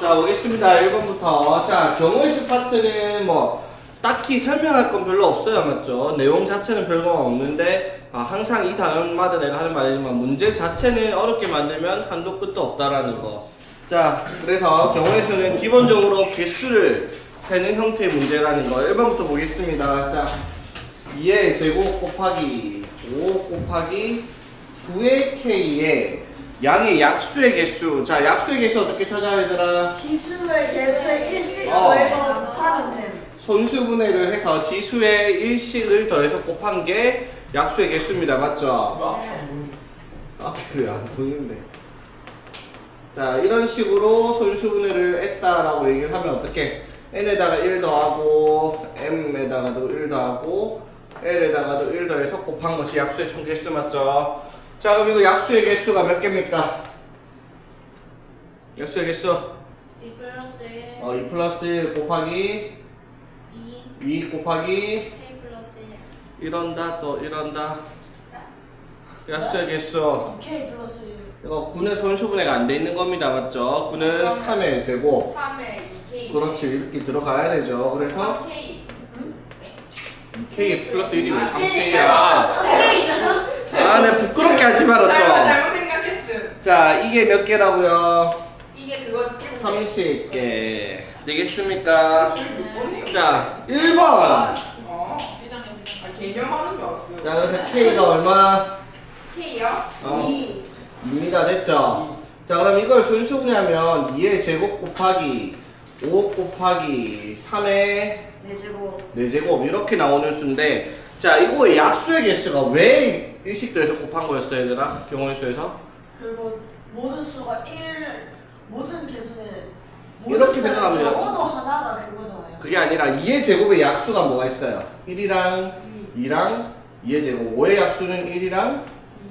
자, 보겠습니다. 1번부터. 자, 경우의 파트는 뭐, 딱히 설명할 건 별로 없어요. 맞죠? 내용 자체는 별거 없는데, 항상 이 단원마다 내가 하는 말이지만, 문제 자체는 어렵게 만들면 한도 끝도 없다라는 거. 자, 그래서 경우의 수는 기본적으로 개수를 세는 형태의 문제라는 거. 1번부터 보겠습니다. 자, 2의 제곱 곱하기 5 곱하기 9의 k의 양의 약수의 개수. 자, 약수의 개수 어떻게 찾아야 되더라? 지수의 개수의 일씩 더해서 곱하면 됨. 손수분해를 해서 지수의 일식을 더해서 곱한 게 약수의 개수입니다. 맞죠? 왜 안 보이는데? 자, 이런 식으로 손수분해를 했다라고 얘기를 하면 어떻게? n에다가 1 더하고 m에다가도 1 더하고 l에다가도 1 더해서 곱한 것이 약수의 총 개수 맞죠? 자, 그럼 이거 약수의 개수가 몇 개입니까? 약수의 개수 2 플러스 1 2 플러스 1 곱하기 2 곱하기 K 플러스 1 이런다 또 이런다. 약수의 개수 2K 플러스 1. 이거 9는 손수분해가 안 돼 있는 겁니다. 맞죠? 9는 3의 제곱 3에 2K 그렇지 이렇게 들어가야 되죠. 그래서 3K 2K 플러스 1이 왜 3K야? 네, 부끄럽게 하지 말았죠? 잘못 생각했음. 자, 이게 몇 개라고요? 이게 그거 30개 되겠습니까? 몇 자, 1번. 개념하는 줄 알았어요. 자, 그래서 K가 얼마? K요? 2. 2입니다. 됐죠? 자, 그럼 이걸 순수분해하면 2의 제곱 곱하기 5 곱하기 3의 4제곱. 4제곱 이렇게 나오는 수인데, 자, 이거의 약수의 개수가 왜 일식도에서 곱한 거였어요, 얘들아? 경우의 수에서? 그리고 모든 수가 1, 모든 개수는 이렇게 생각하면 돼요. 적어도 하나가 그거잖아요. 그게 아니라 2의 제곱의 약수가 뭐가 있어요? 1이랑 2랑 2의 제곱, 5의 약수는 1이랑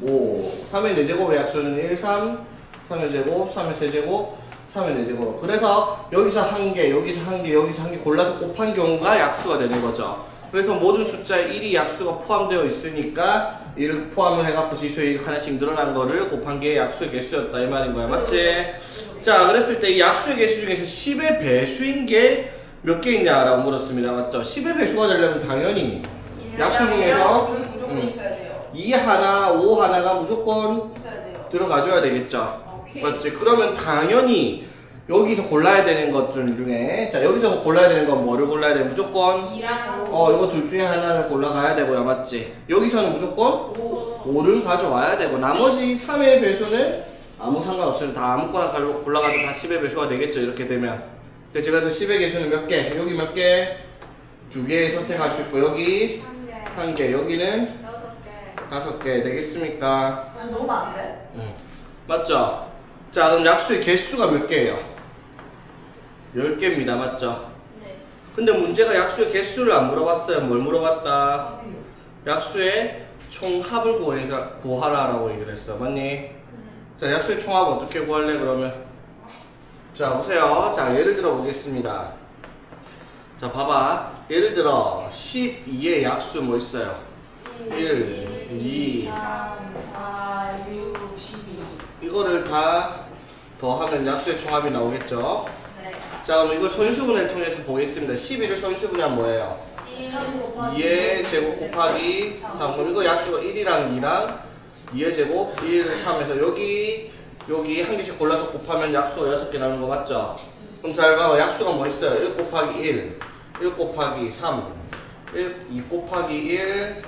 5, 3의 4제곱의 약수는 1, 3, 3의 제곱, 3의 세제곱, 3의 4제곱. 그래서 여기서 한 개, 여기서 한 개, 여기서 한 개 골라서 곱한 경우가 약수가 되는 거죠. 그래서 모든 숫자에 1이 약수가 포함되어 있으니까 1을 포함을 해갖고 지수에 하나씩 늘어난 거를 곱한 게 약수의 개수였다 이 말인 거야. 맞지? 자, 그랬을 때 이 약수의 개수 중에서 10의 배수인 게 몇 개 있냐라고 물었습니다. 맞죠? 10의 배수가 되려면 당연히 약수 중에서 무조건 있어야 돼요. 2 하나, 5 하나가 무조건 있어야 돼요. 들어가줘야 되겠죠. 오케이. 맞지? 그러면 당연히 여기서 골라야 되는 것들 중에, 자, 여기서 골라야 되는 건 뭐를 골라야 돼? 무조건 2랑 5 이거 둘 중에 하나를 골라가야 되고요. 맞지? 여기서는 무조건 5 5를 가져와야 되고, 나머지 3의 배수는 아무 상관없어요. 다 아무거나 골라가도 다 10의 배수가 되겠죠. 이렇게 되면. 근데 제가 또 10의 개수는 몇 개? 여기 몇 개? 2개 선택할 수 있고, 여기 1개 1개, 여기는 6개 5개 되겠습니까? 너무 많은데? 응. 맞죠? 자, 그럼 약수의 개수가 몇 개예요? 10개입니다. 맞죠? 네 근데 문제가 약수의 개수를 안 물어봤어요. 뭘 물어봤다? 약수의 총합을 구하라라고 얘기를 했어. 맞니? 자, 약수의 총합 어떻게 구할래, 그러면? 자, 보세요. 자, 예를 들어 보겠습니다. 자, 봐봐. 예를 들어, 12의 약수 뭐 있어요? 1, 2, 3, 4, 6, 12. 이거를 다 더하면 약수의 총합이 나오겠죠? 네 자, 그럼 이걸 손수분해를 통해서 보겠습니다. 12를 손수분해하면 뭐예요? 3 곱하기 2의 제곱 곱하기 3. 그럼 이거 약수가 1이랑 2랑 2의 제곱 1, 3에서 여기 한 개씩 골라서 곱하면 약수가 6개 나오는 거 맞죠? 그럼 잘 봐봐. 약수가 뭐 있어요? 1 곱하기 1, 1 곱하기 3, 2 곱하기 1,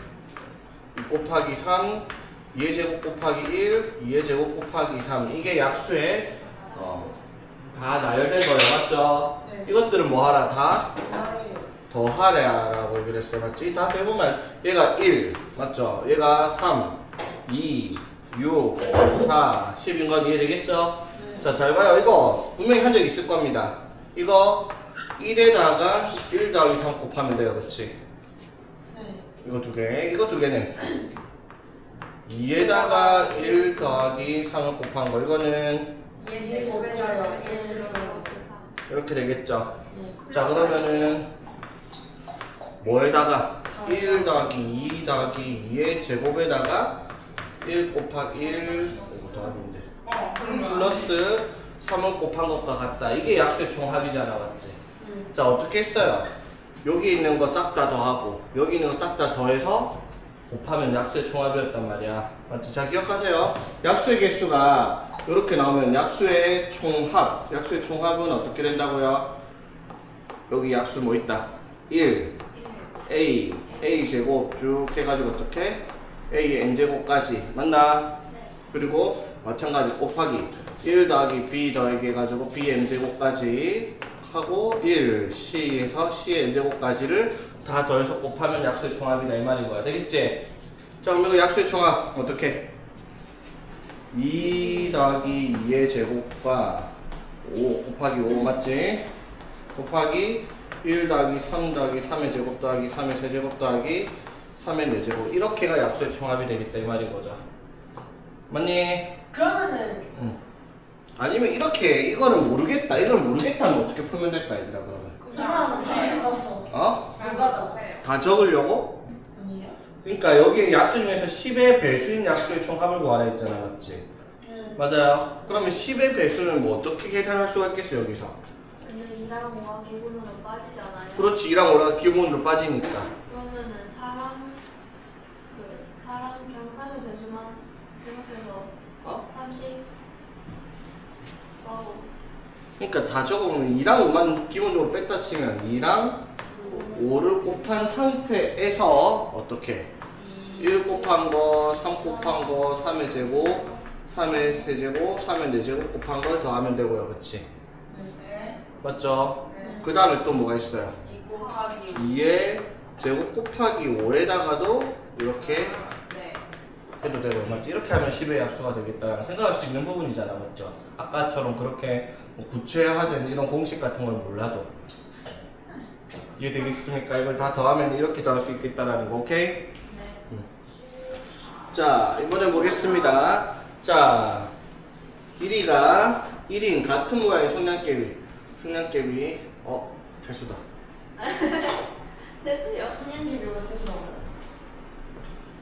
2 곱하기 3, 2의 제곱 곱하기 1, 2의 제곱 곱하기 3. 이게 약수의 다 나열된 거예요. 맞죠? 네. 이것들은 뭐 하라? 다 하나예요. 더하래라고 얘기를 했어요. 맞지? 다 해보면 얘가 1 맞죠? 얘가 3, 2, 6, 4, 10인 건 이해되겠죠? 네. 자, 잘 봐요. 이거 분명히 한 적 있을 겁니다. 이거 1에다가 1 더하기 3 곱하면 돼요. 그렇지? 네. 이거 두 개. 이거 두 개는 2에다가 1 더하기 3을 곱한 거. 이거는 얘 제곱에다가 1 이렇게 되겠죠? 네. 자, 그러면은 뭐에다가 1 더하기 2 더하기 2의 제곱에다가 1 곱하기 1 이거 더하기인데 플러스 3은 곱한 것과 같다. 이게 약수의 총합이잖아, 맞지? 응. 자, 어떻게 했어요? 여기 있는 거 싹 다 더하고 여기 있는 거 싹 다 더해서 곱하면 약수의 총합이었단 말이야. 맞지? 자, 기억하세요. 약수의 개수가 이렇게 나오면 약수의 총합. 약수의 총합은 어떻게 된다고요? 여기 약수 뭐 있다? 1, A 제곱 쭉 해가지고 어떻게? A의 N제곱까지. 맞나? 그리고 마찬가지 곱하기 1 더하기 B 더하기 해가지고 B N제곱까지 하고 1, C에서 C의 N제곱까지를 다 더해서 곱하면 약수의 총합이다 이 말인 거야. 되겠지? 자, 그럼 이거 약수의 총합 어떻게? 2 더하기 2의 제곱과 5 곱하기 5 맞지? 곱하기 1 더하기 3 더하기 3의 제곱 더하기 3의 세제곱 더하기 3의 4제곱 이렇게가 약수의 총합이 되겠다 이 말인 거죠. 맞니? 그러면은 응. 아니면 이렇게 이거는 모르겠다 이걸 모르겠다면 어떻게 풀면 될까 얘들아 그러면? 그러면 다 해봤어. 어? 해봤어. 다 적으려고? 아니에요? 그러니까 여기 약수 중에서 10의 배수인 약수의 총합을 구하라 했잖아 맞지? 응. 맞아요. 그러면 10의 배수는 뭐 어떻게 계산할 수가 있겠어 여기서? 근데 2랑 5가 기본으로 빠지잖아요. 그렇지 2랑 5가 기본으로 빠지니까 그러면은 4랑 그냥 3의 배수만 계속해서 어? 30 그러니까 다 적으면 2랑 5만 기본적으로 뺐다 치면 2랑 5를 곱한 상태에서 어떻게 1 곱한 거, 3 곱한 거, 3의 제곱, 3의 세제곱, 3의 4제곱 곱한 걸 더하면 되고요 그치? 네. 맞죠? 네. 그 다음에 또 뭐가 있어요? 2 곱하기 2의 제곱 곱하기 5에다가도 이렇게 네. 해도 되고 맞지? 이렇게 하면 10의 약수가 되겠다 생각할 수 있는 부분이잖아 맞죠? 아까처럼 그렇게 뭐 구체화된 이런 공식 같은 걸 몰라도 이해되겠습니까? 이걸 다 더하면 이렇게 더할 수 있겠다라는 거 오케이? 네. 자 이번에 보겠습니다. 자 길이가 1인 같은 모양의 성냥개비 대수다. 됐어요. 성년기교를 해서 나와요.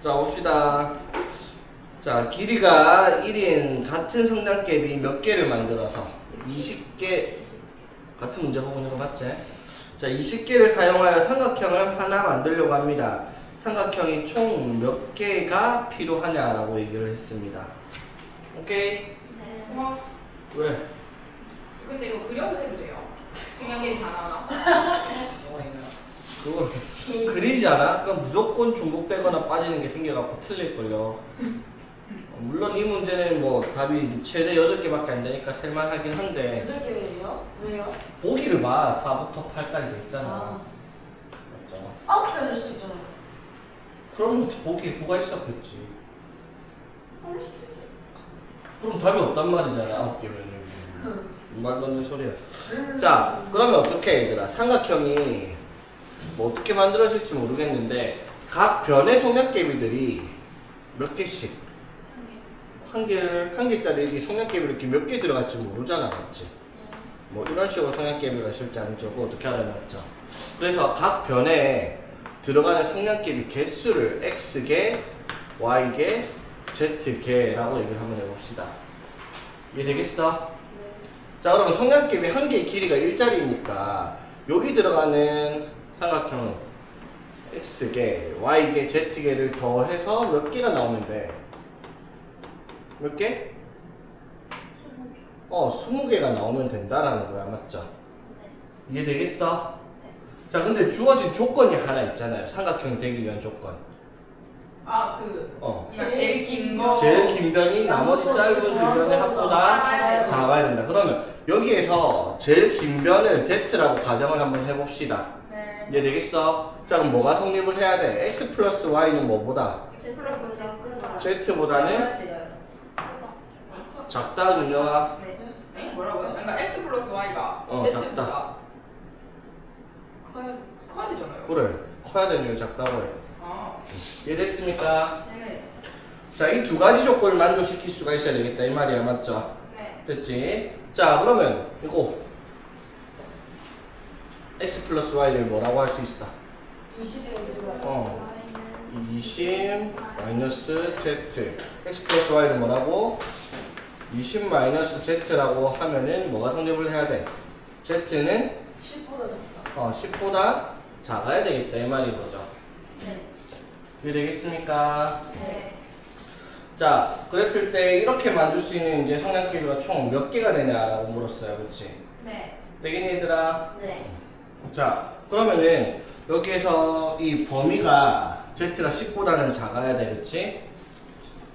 자 봅시다. 자 길이가 1인 같은 성냥개비 몇 개를 만들어서 20개 같은 문제 보고 있는 거 맞지? 자 20개를 사용하여 삼각형을 하나 만들려고 합니다. 삼각형이 총 몇 개가 필요하냐라고 얘기를 했습니다. 오케이? 네. 고마워. 왜? 근데 이거 그려서 해도 돼요? 그냥 게임 다 나와. 그걸 그리잖아? 그럼 무조건 중복되거나 빠지는 게 생겨갖고 틀릴걸요. 물론 이 문제는 뭐 답이 최대 8개밖에 안 되니까 살만하긴 한데 8개예요? 왜요? 보기를 봐. 4부터 8까지 돼 있잖아. 아. 맞죠? 9개 될 수도 있잖아요. 그럼 보기에 뭐가 있었겠지. 아닐 수도 있죠. 그럼 답이 없단 말이잖아. 9개면. 말도 안 되는 소리야. 자, 그러면 어떻게 얘들아? 삼각형이 뭐 어떻게 만들어질지 모르겠는데 각 변의 성냥개비들이 몇 개씩 한 개짜리 이렇게 성냥개비 이렇게 몇 개 들어갈지 모르잖아, 맞지? 뭐 이런 식으로 성냥개비가 실지 않을지 어떻게 알아야 맞죠? 그래서 각 변에 들어가는 성냥개비 개수를 X개, Y개, Z개라고 얘기를 한번 해봅시다. 이해되겠어? 자, 그러면 성냥개비 한 개의 길이가 1짜리니까 여기 들어가는 삼각형은 X개, Y개, Z개를 더해서 몇 개가 나오면 돼? 몇 개? 20개가 나오면 된다라는 거야, 맞죠? 네. 이해되겠어? 자, 근데 주어진 조건이 하나 있잖아요. 삼각형이 되기 위한 조건. 그러니까 제일 긴 거. 제일 긴 변이 나머지 짧은 두 변의 합보다 작아야 된다. 그러면 여기에서 제일 긴 변을 Z라고 가정을 한번 해봅시다. 네. 이해되겠어? 자, 그럼 뭐가 성립을 해야 돼? X 플러스 Y는 뭐보다? Z보다는 작다, 준영아. 네? 뭐라고요? 그러니까 X 플러스 Y가 작다. Z보다 커야 되잖아요. 그래. 커야 되는 게 작다고 해. 이해됐습니까? 네. 자, 이 두 가지 조건을 만족시킬 수가 있어야 되겠다. 이 말이야. 맞죠? 네. 됐지? 자, 그러면 이거 X 플러스 Y를 뭐라고 할 수 있다? 20 마이너스 Z. X 플러스 Y는 뭐라고? 20-z라고 하면은 뭐가 성립을 해야 돼? z는 10보다 작다. 10보다 작아야 되겠다 이 말인 거죠. 네. 이해되겠습니까? 네. 자, 그랬을 때 이렇게 만들 수 있는 이제 성량끼리가 총 몇 개가 되냐라고 물었어요. 그치? 네. 되겠니 얘들아? 네. 자, 그러면은 여기에서 이 범위가 z가 10보다는 작아야 돼. 그치?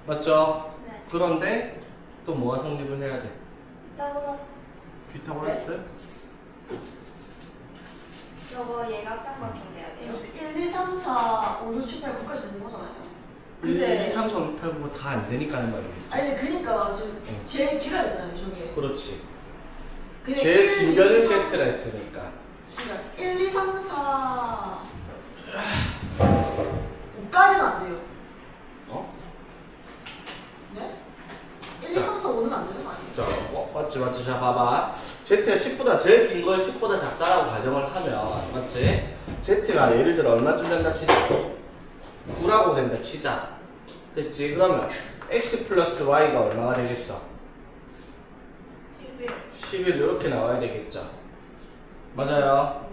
맞죠? 네. 그런데 또 뭐가 성립을 해야 돼? 피타고라스. 피타고라스? 저거 예각삼각형 돼야 돼요? 1, 2, 3, 4, 5, 6, 7, 8, 9까지 되는 거잖아요. 1, 근데 2, 3, 4, 5, 6, 8, 9 다 안 되니까는 말이지. 아니 그니까 제일 길어야 되잖아요 저게. 그렇지. 근데 제일 1, 긴 2, 거는 3, z가 있으니까. 그러니까 1, 2, 3, 4, 5까지는 안 돼요. 어? 네? 1, 2, 3, 4, 5는 안 되는 거 아니에요? 자, 맞지. 자, 봐봐. z가 10보다 제일 긴 걸 10보다 작다라고 가정을 하면, 맞지? z가 예를 들어 얼마쯤 된다 치자. 9라고 된다 치자. 됐지? 그러면 x 플러스 y가 얼마가 되겠어? 11 이렇게 나와야 되겠죠. 맞아요?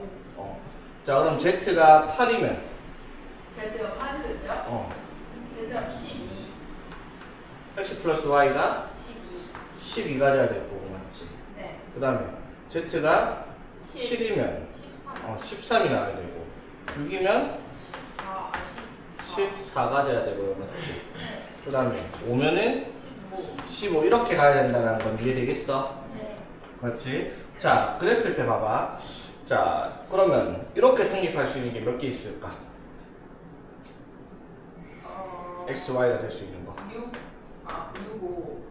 자, 그럼 z가 8이면 제대로 8이죠? 제대로 12. x 플러스 y가 12. 12가 돼야 될 거고, 맞지? 네. 그 다음에 z가 7이면 13. 13이 나와야 되고 6이면 14. 14가 돼야 되고요, 맞지? 네. 그 다음에 5면은 15. 15 이렇게 가야 된다는 건 이해되겠어? 네. 맞지? 자, 그랬을 때 봐봐. 자, 그러면 이렇게 성립할 수 있는 게 몇 개 있을까? x, y가 될 수 있는 거 6, 5.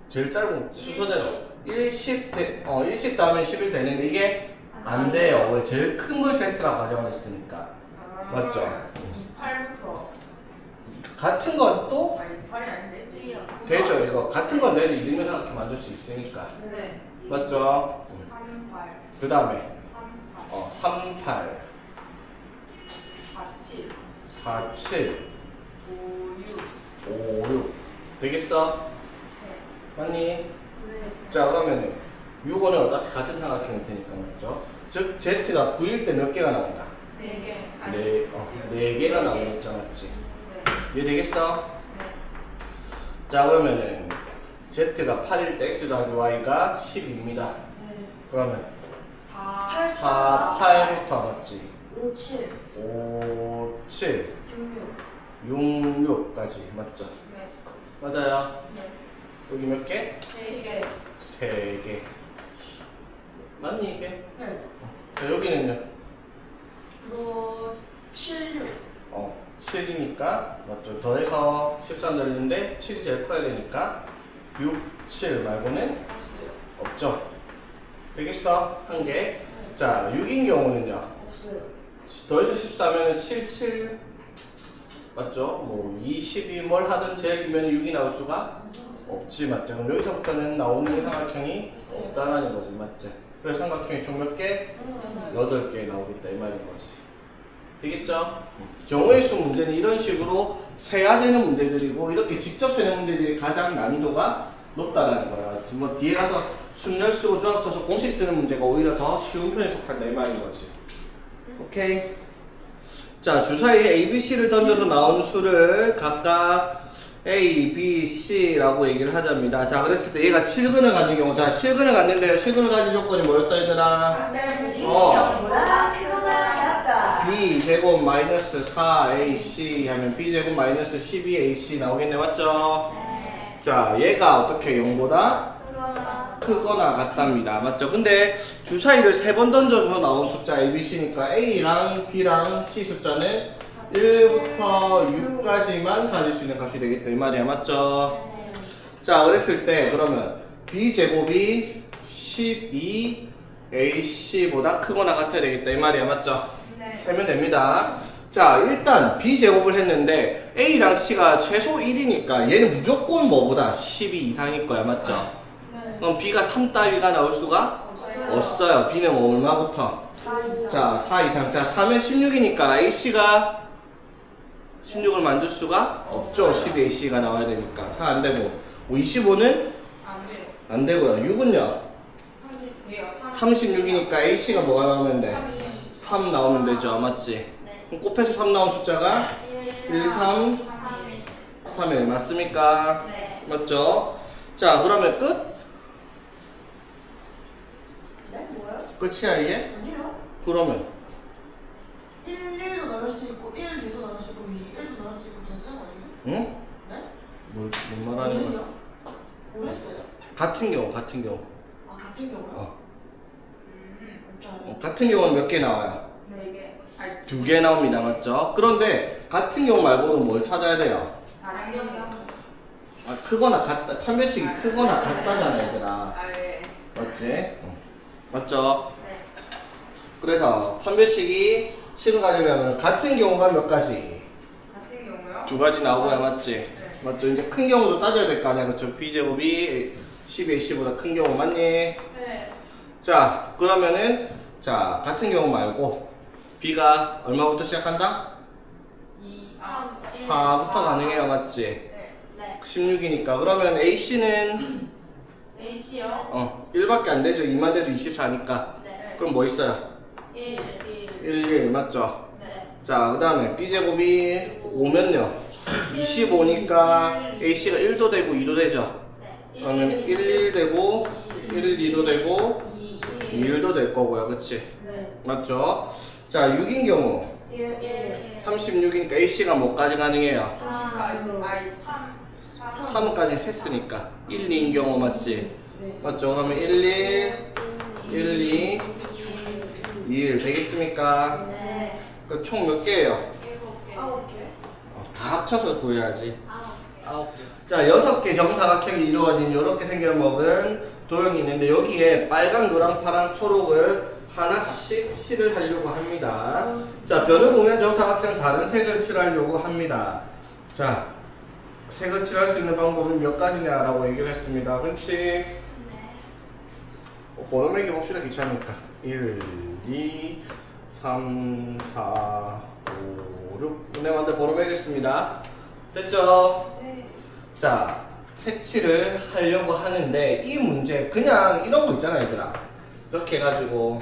제일 짧은 순서대로 1, 10 다음에 11 되는데 이게 안 돼요. 왜? 제일 큰 걸 z라고 가정을 했으니까. 맞죠? 28부터. 같은 것도 28이 아닌데? 왜요? 되죠. 이거 같은 건 내도 이등변 삼각형 만들 수 있으니까. 네. 맞죠? 38. 그 다음에 38. 38, 47. 47, 5, 6. 5, 6 되겠어? 네. 맞니? 네. 자, 그러면은 6호는 어차피 같은 삼각형일 테니까 맞죠? 즉 z가 9일 때 몇 개가 나온다? 4개. 네 개가 나오겠죠, 맞지? 네. 이해되겠어? 네. 자, 그러면은 z가 8일 때 x 더하기 y가 10입니다. 그러면 4. 4, 8부터 맞지? 5, 7, 5, 7, 6, 6, 6까지 맞죠? 네. 맞아요. 네. 여기 몇 개? 3개. 3개. 맞니 이게? 네. 자, 여기는요? 이거 7, 6. 7이니까 맞죠? 더해서 13 더했는데 7이 제일 커야 되니까 6, 7 말고는 없어요. 없죠? 되겠어? 한 개. 자, 6인 경우는요? 없어요. 더해서 14면은 7, 7 맞죠? 뭐 20이 뭘 하든 제일 기면 6이 나올 수가 없지, 맞죠? 그럼 여기서부터는 나오는 삼각형이 없다라는 거지, 맞지? 그래서 삼각형이 총 몇 개? 8개 나오겠다 이 말인 거지. 되겠죠? 경우의 수 문제는 이런 식으로 세야 되는 문제들이고 이렇게 직접 세는 문제들이 가장 난이도가 높다는 거야. 뭐 뒤에 가서 순열 쓰고 조합 써서 공식 쓰는 문제가 오히려 더 쉬운 편에 속한다 이 말인 거지. 오케이. 자, 주사위에 A, B, C를 던져서 나온 수를 각각 A, B, C라고 얘기를 하자입니다. 자, 그랬을 때 얘가 실근을 갖는 경우, 자, 실근을 갖는데요. 실근을 가진 조건이 뭐였다 얘들아? 보다 크거나 같다. B 제곱 마이너스 4AC 하면 B 제곱 마이너스 12AC 나오겠네, 맞죠? 네. 자, 얘가 어떻게 0보다 그거나 크거나 같답니다. 맞죠? 근데 주사위를 3번 던져서 나온 숫자 ABC니까 A랑 B랑 C 숫자는 1부터 6까지만 가질 수 있는 값이 되겠다 이 말이야, 맞죠? 네. 자, 그랬을 때 그러면 B 제곱이 12AC보다 크거나 같아야 되겠다 이 말이야, 맞죠? 네. 세면 됩니다. 자, 일단 B 제곱을 했는데 A랑 C가 최소 1이니까 얘는 무조건 뭐보다 12 이상일 거야, 맞죠? 그럼 B가 3 따위가 나올 수가 없어요. B는 뭐 얼마부터? 4 이상. 자, 4 이상. 자, 3은 16이니까 AC가 16을 만들 수가 없죠. 12AC가 나와야 되니까. 4 안 되고. 25는 안 돼요. 안 되고요. 6은요? 돼요. 36이니까 A씨가 뭐가 나오면 돼? 3, 3 나오면 되죠. 맞지? 네. 그럼 곱해서 3 나온 숫자가 1, 3, 3일 맞습니까? 네. 맞죠? 자, 그러면 끝? 네? 뭐요? 끝이야, 이게? 아니요. 그러면 1, 1도 나눌 수 있고 1, 2도 나눌 수 있고 2, 1도 나눌 수 있고 되는 거 아니에요? 응? 네? 뭔 말하는 거야? 뭐랬어요? 같은 경우, 같은 경우. 아 같은 경우요? 어. 없잖아요. 같은 경우는 몇 개 나와요? 4개. 아니, 2개 나옵니다. 맞죠? 그런데 같은 경우 말고는 뭘 찾아야 돼요? 다른 경우요? 아, 크거나 같다. 판별식이 크거나 같다잖아, 얘들아. 아, 예. 맞지? 맞죠? 네. 그래서 판별식이 식을 가지려면 같은 경우가 몇 가지? 같은 경우요? 2가지 나오고야 맞지? 네. 맞죠? 이제 큰 경우도 따져야 될 거 아니야, 그쵸? B제곱이 10AC보다 큰 경우 맞니? 네. 자, 그러면은, 자, 같은 경우 말고, B가 얼마부터 시작한다? 2, 3, 4부터 가능해요, 맞지? 네. 네. 16이니까. 그러면 A씨는, A씨요? 1밖에 안 되죠. 2만 돼도 24니까. 네. 그럼 뭐 있어요? 1, 1, 1, 맞죠? 네. 자, 그 다음에 B제곱이 5면요. 25니까 A씨가 1도 되고 2도 되죠? 네. 그러면 1, 1 되고, 1, 2도 되고, 2, 1도 될 거고요. 그치? 네. 맞죠? 자, 6인 경우. 1, 36이니까 A씨가 뭐까지 가능해요? 3까지. 아니, 3. 3까지 셌으니까 1, 2인 경우 맞지? 네. 맞죠? 그러면 1, 1, 1, 2, 2, 1 되겠습니까? 네. 그 총 몇 개예요? 7개. 9개. 다 합쳐서 구해야지. 9개. 자, 6개 정사각형이 이루어진 이렇게 생겨먹은 도형이 있는데 여기에 빨강, 노랑, 파랑, 초록을 하나씩 칠을 하려고 합니다. 자, 변을 공유한 정사각형 다른 색을 칠하려고 합니다. 자, 색을 칠할 수 있는 방법은 몇 가지냐라고 얘기를 했습니다. 그렇지? 네. 번호 매기 봅시다. 귀찮으니까. 1, 2, 3, 4, 5, 6. 은행한테 번호 매겠습니다. 됐죠? 네. 자, 색칠을 하려고 하는데 이 문제 그냥 이런 거 있잖아, 얘들아. 이렇게 해가지고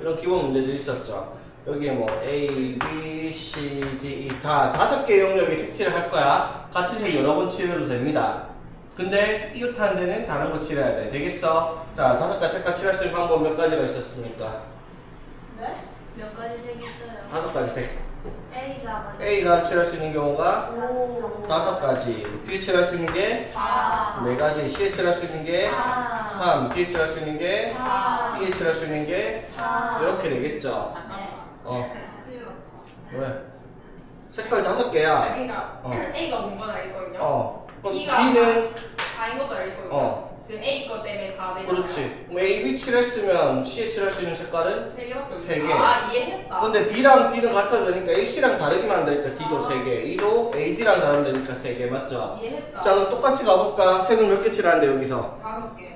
이런 기본 문제들이 있었죠. 여기에 뭐 A, B, C, D, E 다 5개 영역에 색칠을 할 거야. 같은 색 여러 번 칠해도 됩니다. 근데 이웃하는 데는 다른 거 칠해야 돼. 되겠어? 자, 5가지 색깔 칠할 수 있는 방법 몇 가지가 있었습니까? 네? 몇 가지 색 있어요? 5가지 색. A가 먼저. A가 칠할 수 있는 경우가 오. 5가지. B 칠할 수 있는 게 4. 4가지. C 칠할 수 있는 게 4. 3. D 칠할 수 있는 게 4. B에 칠할 수 있는 게 4. 이렇게 되겠죠? 네. 왜? 색깔 5개야. 아, 그러니까 어. A가 뭔 건 알거든요. 그럼 B가 B는 4인 것도 알거든요. 어. 지금 A 것 때문에 4 되잖아요. 그렇지. 그럼 A, B 칠했으면 C에 칠할 수 있는 색깔은 3개밖에 세 개. 아, 이해했다. 근데 B랑 D는 같아지니까 A,C랑 다르기만 한다니까 D도 3개, E도 A, D랑 다른다니까 3개 맞죠? 이해했다. 자, 그럼 똑같이 가볼까? 색을 몇 개 칠하는데 여기서? 5개.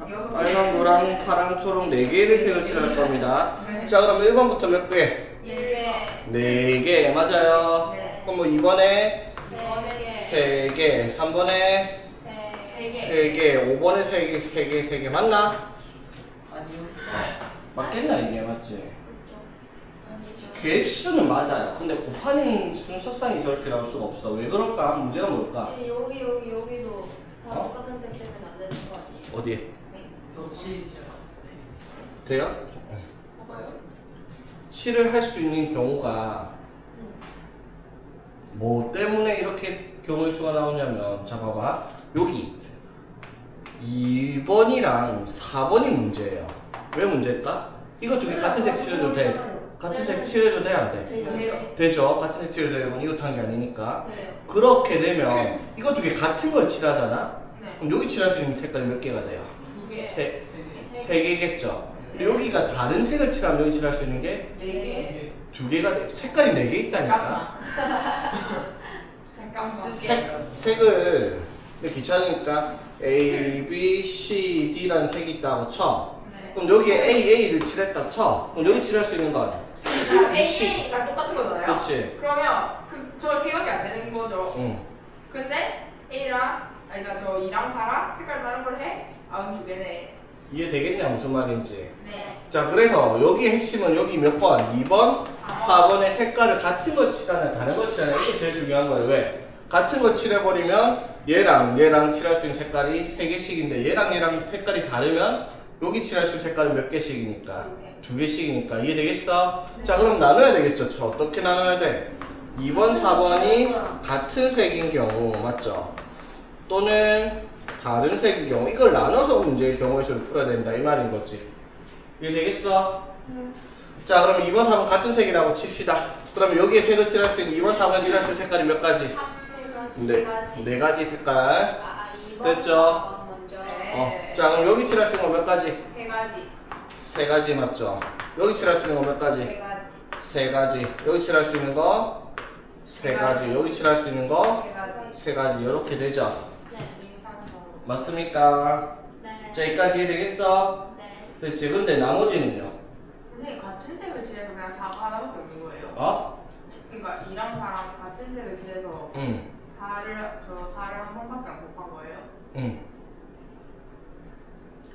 6개. 빨강, 노랑, 파랑, 초록 4개의 색을 칠할 겁니다. 네. 자, 그럼 1번부터 몇 개? 1개. 4개, 맞아요. 네. 그럼 뭐 2번에 3개. 3개, 3번에 3개. 3개, 5번에 3개, 3개, 3개 맞나? 아니요. 맞겠나 이게 맞지? 아니죠. 개수는 맞아요. 근데 곱하는 순서상이 저렇게 나올 수가 없어. 왜 그럴까? 문제가 뭘까? 여기도 다 어? 똑같은 색 되면 안 되는 거 아니에요? 어디에? 네. 돼요? 뭐가요? 칠을 할 수 있는 경우가 뭐 때문에 이렇게 경우의 수가 나오냐면 자 봐봐 여기 2번이랑 4번이 문제예요. 왜 문제일까? 이것 중에 같은 색 칠해도 돼. 같은 색 칠해도 돼? 안 돼? 돼요. 되죠. 같은 색 칠해도 되면 이것 한 게 아니니까. 그래요. 그렇게 되면 이것 중에 같은 걸 칠하잖아? 네. 그럼 여기 칠할 수 있는 색깔이 몇 개가 돼요? 2개. 세 개겠죠. 근데 여기가 다른 색을 칠하면 여기 칠할 수 있는 게 4개. 2개가 돼. 색깔이 4개 있다니까. 잠깐만. 색을 귀찮으니까 A, B, C, D라는 색이 있다고 쳐. 네. 그럼 여기에 A, A를 칠했다 쳐. 그럼 여기 칠할 수 있는 건 A랑 똑같은 거잖아요. 그렇지. 그러면 저 3개밖에 안 되는 거죠. 응. 근데 A랑 아니 그러니까 저 2랑 4랑 색깔 92개네. 이해되겠냐 무슨 말인지. 네. 자 그래서 여기 핵심은 여기 몇 번? 2번, 4번의 색깔을 같은 거 칠하냐 다른 거 칠하냐 이게 제일 중요한 거예요. 왜? 같은 거 칠해버리면 얘랑 얘랑 칠할 수 있는 색깔이 3개씩인데 얘랑 색깔이 다르면 여기 칠할 수 있는 색깔은 몇 개씩이니까? 2개씩이니까. 이해되겠어? 네. 자 그럼 나눠야 되겠죠. 자, 어떻게 나눠야 돼? 2번, 4번이 같은 색인 경우 맞죠? 또는 다른 색인 경우 이걸 나눠서 문제의 경우의 수를 풀어야 된다 이 말인 거지. 이해되겠어? 자 그럼 2번, 4번 같은 색이라고 칩시다. 그러면 여기에 색을 칠할 수 있는 2번, 4번 칠할 수 있는 색깔이 몇 가지? 네 가지 색깔. 아, 2번. 됐죠? 4번 먼저. 자 그럼 여기 칠할 수 있는 거 몇 가지? 3가지. 3가지 맞죠? 여기 칠할 수 있는 거 몇 가지? 3가지. 3가지. 여기 칠할 수 있는 거 3가지. 여기 칠할 수 있는 거 3가지. 3가지. 이렇게 되죠? 네. 맞습니까? 네. 자 여기까지 이해되겠어? 네. 됐지? 근데 나머지는요? 선생님 같은 색을 칠해서 그냥 4가 하나밖에 없는 거예요? 어? 그러니까 2랑 4랑 같은 색을 칠해서 응. 4를 한 번밖에 안 곱한 거예요? 응.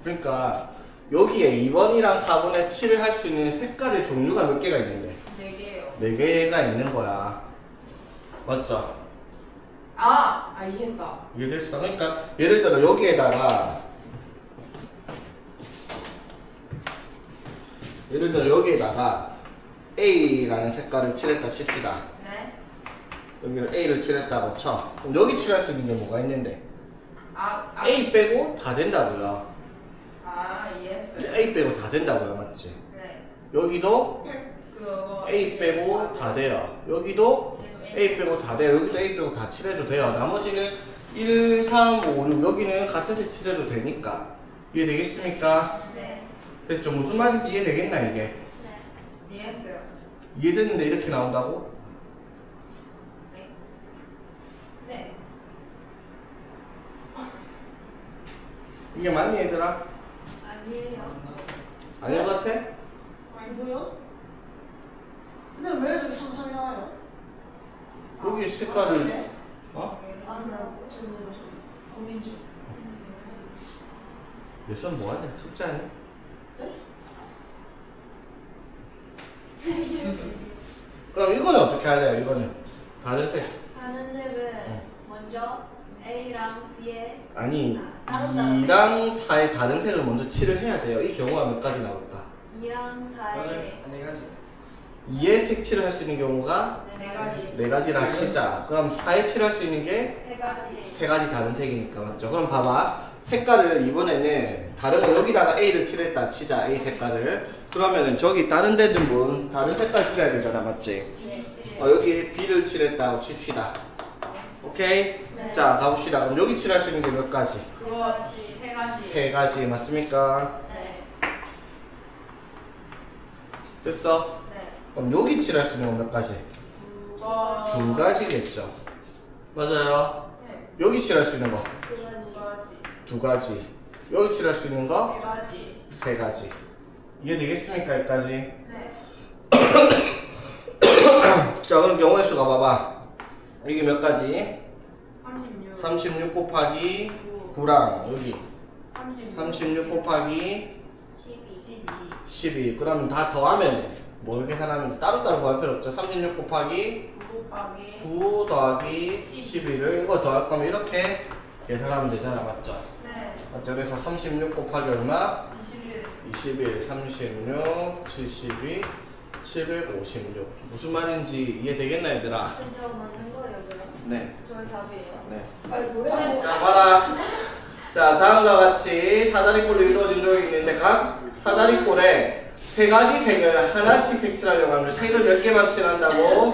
그러니까 여기에 2번이랑 4번에 칠을 할 수 있는 색깔의 종류가 몇 개가 있는데? 4개예요. 4개가 있는 거야. 맞죠? 이해했다. 이해됐어? 그러니까 예를 들어 여기에다가 A라는 색깔을 칠했다 칩시다. 네? 여기를 A를 칠했다고 쳐. 그럼 여기 칠할 수 있는 게 뭐가 있는데? 아, A 빼고 다 된다고요. 이해했어요. A 빼고 다 된다고요. 맞지? 네. 여기도 그거 A 빼고 다 돼요. 여기도 A 빼고 다 돼요. 여기도 A 빼고 다 칠해도 돼요. 나머지는 1, 3, 5, 6 여기는 같은 색 칠해도 되니까. 이해되겠습니까? 네. 됐죠? 무슨 말인지 이해되겠나 이게? 네. 이해했어요. 이해됐는데 이렇게 나온다고? 네. 네. 이게 맞니 얘들아? 아니에요. 아닌 것 같아? 아니고요? 근데 왜 저기 상상이 나와요? 여기 색깔을 네? 어? 아니라고? 저는 고민 중. 얘선 뭐하냐? 숙제 아니야? 그럼 이거는 어떻게 할래요? 이거는 다른 색 다른 색은 먼저 A랑 B에 아니 다른 2랑 4의 다른 색을 먼저 칠을 해야 돼요. 이 경우가 몇 가지 나올까? 2랑 4에 2의 색칠을 할 수 있는 경우가 4가지. 4가지라 치자. 그럼 4에 칠할 수 있는 게 3가지. 3가지 다른 색이니까 맞죠? 그럼 봐봐. 색깔을 이번에는 다른 거 여기다가 A를 칠했다 치자. A 색깔을. 그러면은 저기 다른 데든 뭐 다른 색깔 칠해야 되잖아. 맞지? 네. 여기 B를 칠했다고 칩시다. 오케이? 네. 자 가봅시다. 그럼 여기 칠할 수 있는 게 몇 가지? 그거 3가지. 3가지 맞습니까? 네. 됐어? 네. 그럼 여기 칠할 수 있는 건 몇 가지? 그거 2가지겠죠. 맞아요. 네. 여기 칠할 수 있는 거 2가지. 2가지. 여기 칠할 수 있는 거 3가지. 3가지. 이해되겠습니까? 여기까지? 네. 자 그럼 경우의 수가 봐봐. 이게 몇 가지? 36. 36 곱하기 9랑 여기 36 곱하기 12. 그러면 다 더하면 뭘 계산하면 따로따로 구할 필요 없죠. 36 곱하기 9 더하기 12를 이거 더할 거면 이렇게 계산하면 되잖아. 맞죠? 네. 맞죠? 그래서 36 곱하기 얼마? 21. 21, 36, 72, 756. 무슨 말인지 이해되겠나 얘들아? 저 맞는 거예요, 그럼? 네. 저희 답이에요. 네. 아니 뭐야? 자, 봐라. 자, 다음과 같이 사다리꼴로 이루어진 조각이 있는데 각 사다리꼴에 3가지 색을 하나씩 색칠하려고 하면 색을 몇 개만 칠한다고?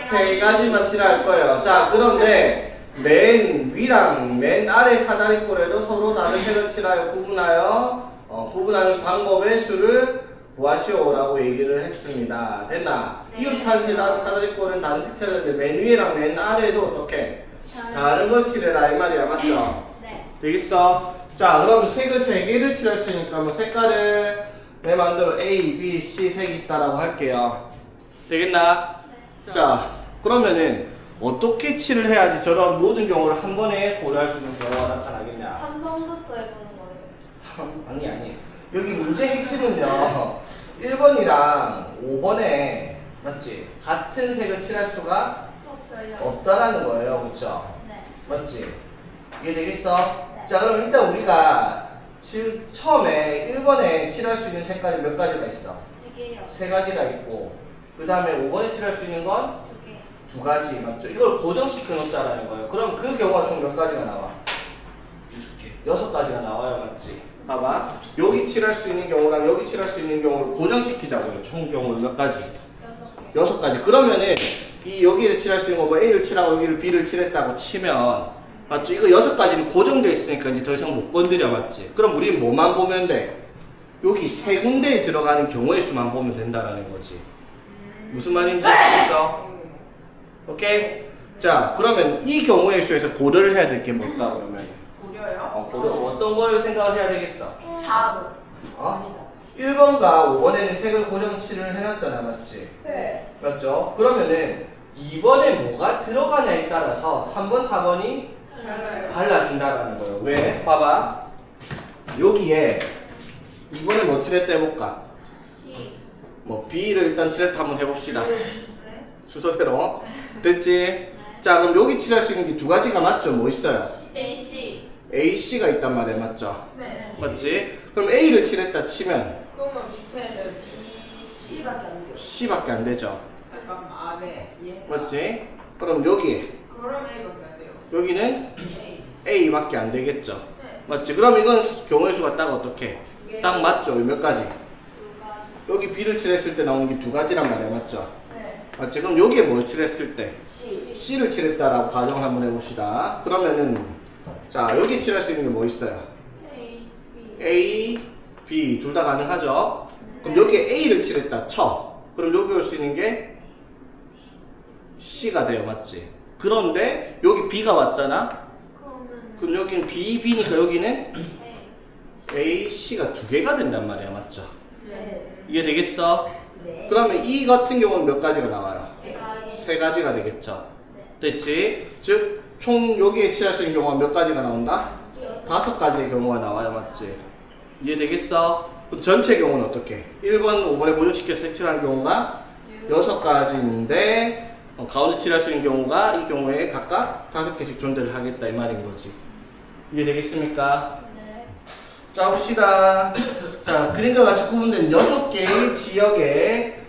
3가지만 칠할 거예요. 자, 그런데 맨 위랑 맨 아래 사다리꼴에도 서로 다른 색을 칠하여 구분하여 구분하는 방법의 수를 구하시오라고 얘기를 했습니다. 됐나? 네. 이웃한 사다리꼴은 다른 색 칠했는데 맨 위랑 맨 아래도 어떻게? 다른 걸 칠해라 이 말이야. 맞죠? 네. 되겠어? 자 그럼 색을 3개를 칠할 수 있으니까 뭐 색깔을 내 마음대로 A, B, C 색이 있다라고 할게요. 되겠나? 네. 자 그러면은 어떻게 칠을 해야지 저런 모든 경우를 한 번에 고려할 수 있는 경우가 나타나겠냐? 3번부터 해보는 거예요. 아니. 여기 문제 핵심은요. 1번이랑 5번에 맞지? 같은 색을 칠할 수가 없어요. 없다라는 거예요. 그쵸? 네. 맞지? 이게 되겠어? 자, 그럼 일단 우리가 처음에 1번에 칠할 수 있는 색깔이 몇 가지가 있어? 3개요. 3가지가 있고, 그 다음에 5번에 칠할 수 있는 건 2개. 2가지, 맞죠? 이걸 고정시켜 놓자라는 거예요. 그럼 그 경우가 총 몇 가지가 나와? 6가지가 나와요, 맞지? 봐봐. 여기 칠할 수 있는 경우랑 여기 칠할 수 있는 경우를 고정시키자고요. 총 경우를 몇 가지? 6개. 6가지. 그러면은 여기를 칠할 수 있는 거 뭐 A를 칠하고 여기를 B를 칠했다고 치면 맞죠? 이거 6가지는 고정되어 있으니까 이제 더 이상 못 건드려, 맞지? 그럼 우리는 뭐만 보면 돼? 여기 3군데에 들어가는 경우의 수만 보면 된다라는 거지. 무슨 말인지 알겠어? 오케이? 자, 그러면 이 경우의 수에서 고려를 해야 될 게 뭘까, 그러면? 고려요? 고려. 어떤 걸 생각해야 되겠어? 4번. 어? 1번과 5번에는 색을 고정칠을 해놨잖아, 맞지? 네. 맞죠? 그러면은 2번에 뭐가 들어가냐에 따라서 3번, 4번이 달라요. 달라진다라는 거예요. 왜? 봐봐. 여기에 2번에 뭐 칠했다 해볼까? C. 뭐 B를 일단 칠했다 한번 해봅시다. 네. 주소대로. 됐지? 자, 그럼 여기 칠할 수 있는 게 2가지가 맞죠? 뭐 있어요? A, C. A, C가 있단 말이야, 맞죠? 네. 맞지? 그럼 A를 칠했다 치면 그러면 밑에는 B, C밖에 안 돼요. C밖에 안 되죠. 잠깐만. 아, 네. 이해. 맞지? 그럼 여기, 그럼 A밖에 안 돼요. 여기는 A. A밖에 안 되겠죠. 네. 맞지? 그럼 이건 경우의 수가 딱 어떻게? 딱 맞죠? 몇 가지? 2가지. 여기 B를 칠했을 때 나오는 게 2가지란 말이야, 맞죠? 네. 맞지? 그럼 여기에 뭘 칠했을 때? C. C를 칠했다라고 가정을 한번 해봅시다. 그러면은 자, 여기 칠할 수 있는 게 뭐 있어요? A, B. A, B 둘 다 가능하죠? 그럼 여기에 A를 칠했다 쳐. 그럼 여기 올 수 있는 게 C가 돼요, 맞지? 그런데 여기 B가 왔잖아? 그러면 그럼 여기는 B, B니까 여기는 A. A, C가 2개가 된단 말이야, 맞죠? 네. 이게 되겠어? 네. 그러면 이 같은 경우는 몇 가지가 나와요? 3가지. 3가지가 되겠죠? 네. 됐지? 즉, 총 여기에 칠할 수 있는 경우가 몇 가지가 나온다? 5가지의 경우가 나와요, 맞지? 이해되겠어? 그럼 전체 경우는 어떻게? 1번, 5번에 고정시켜서 색칠하는 경우가 6가지인데 가운데 칠할 수 있는 경우가 이 경우에 각각 5개씩 존재를 하겠다 이 말인 거지. 이해되겠습니까? 네. 자, 봅시다. 자, 그림과 같이 구분된 6개의 지역의